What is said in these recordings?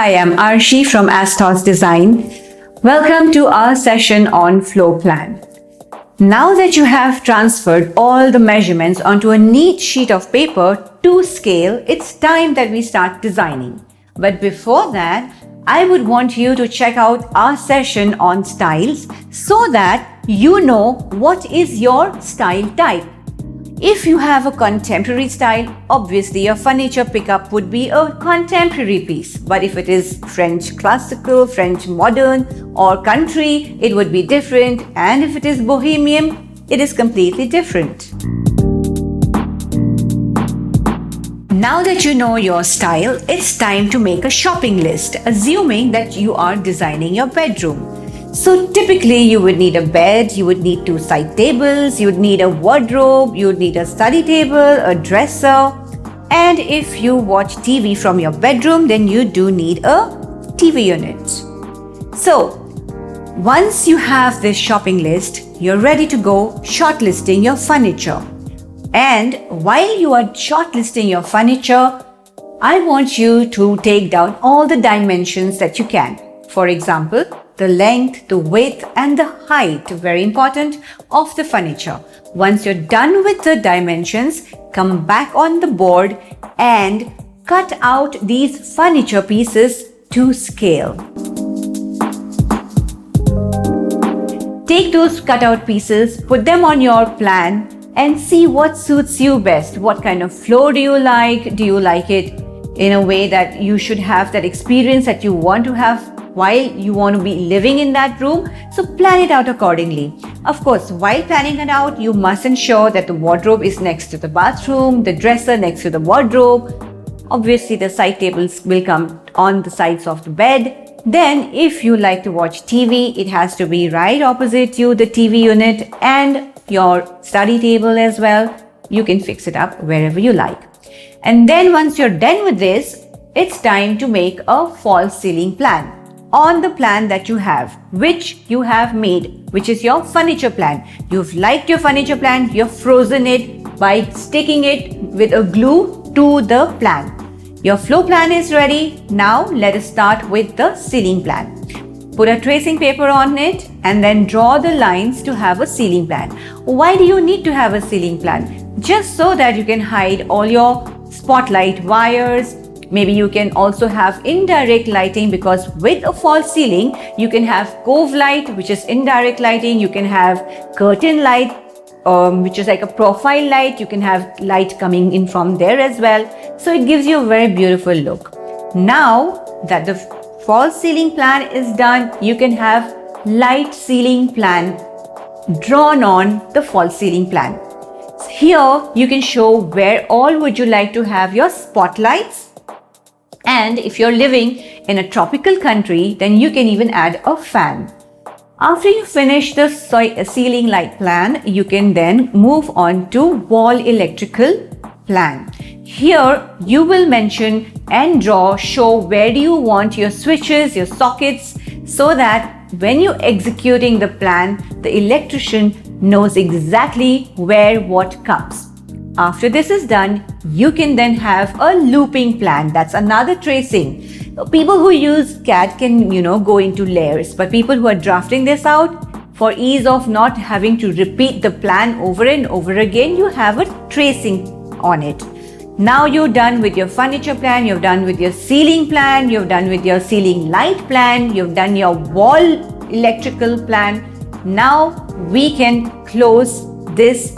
Hi, I'm Arrshie from Aesthos Design. Welcome to our session on floor plan. Now that you have transferred all the measurements onto a neat sheet of paper to scale, it's time that we start designing. But before that, I would want you to check out our session on styles so that you know what is your style type. If you have a contemporary style, obviously your furniture pickup would be a contemporary piece. But if it is French classical, French modern or country, it would be different. And if it is bohemian, it is completely different. Now that you know your style, it's time to make a shopping list, assuming that you are designing your bedroom. So typically you would need a bed, you would need 2 side tables, you would need a wardrobe, you would need a study table, a dresser, and if you watch TV from your bedroom, then you do need a TV unit. So once you have this shopping list, you're ready to go shortlisting your furniture. And while you are shortlisting your furniture, I want you to take down all the dimensions that you can. For example, the length, the width and the height, very important, of the furniture. Once you're done with the dimensions, come back on the board and cut out these furniture pieces to scale. Take those cutout pieces, put them on your plan and see what suits you best. What kind of floor do you like? Do you like it in a way that you should have that experience that you want to have while you want to be living in that room? So plan it out accordingly. Of course, while planning it out, you must ensure that the wardrobe is next to the bathroom, the dresser next to the wardrobe. Obviously, the side tables will come on the sides of the bed. Then, if you like to watch TV, it has to be right opposite you, the TV unit and your study table as well. You can fix it up wherever you like. And then once you're done with this, it's time to make a false ceiling plan on the plan that you have, which you have made, which is your furniture plan. You've liked your furniture plan, you've frozen it by sticking it with a glue to the plan. Your floor plan is ready. Now let us start with the ceiling plan. Put a tracing paper on it and then draw the lines to have a ceiling plan. Why do you need to have a ceiling plan? Just so that you can hide all your spotlight wires. Maybe you can also have indirect lighting, because with a false ceiling, you can have cove light, which is indirect lighting. You can have curtain light, which is like a profile light. You can have light coming in from there as well. So it gives you a very beautiful look. Now that the false ceiling plan is done, you can have light ceiling plan drawn on the false ceiling plan. Here you can show where all would you like to have your spotlights. And if you're living in a tropical country, then you can even add a fan. After you finish the ceiling light plan, you can then move on to wall electrical plan. Here you will mention and show where do you want your switches, your sockets, so that when you're executing the plan, the electrician knows exactly where what comes. After this is done, you can then have a looping plan. That's another tracing. People who use CAD can, go into layers, but people who are drafting this out, for ease of not having to repeat the plan over and over again, you have a tracing on it. Now you're done with your furniture plan, you're done with your ceiling plan, you're done with your ceiling light plan, you've done your wall electrical plan. Now we can close this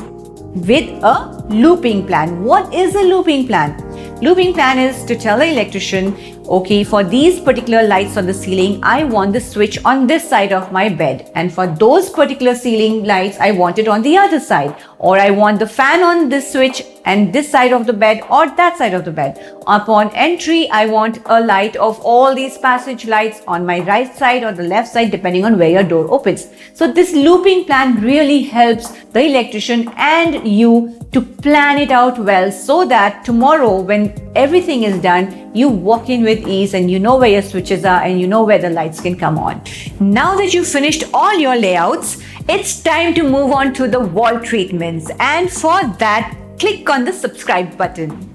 with a looping plan. What is a looping plan? Looping plan is to tell the electrician, okay, for these particular lights on the ceiling, I want the switch on this side of my bed. And for those particular ceiling lights, I want it on the other side. Or I want the fan on this switch and this side of the bed or that side of the bed. Upon entry, I want a light of all these passage lights on my right side or the left side, depending on where your door opens. So this looping plan really helps the electrician and you to plan it out well, so that tomorrow when everything is done, you walk in with ease and you know where your switches are and you know where the lights can come on. Now that you've finished all your layouts, it's time to move on to the wall treatments, and for that, click on the subscribe button.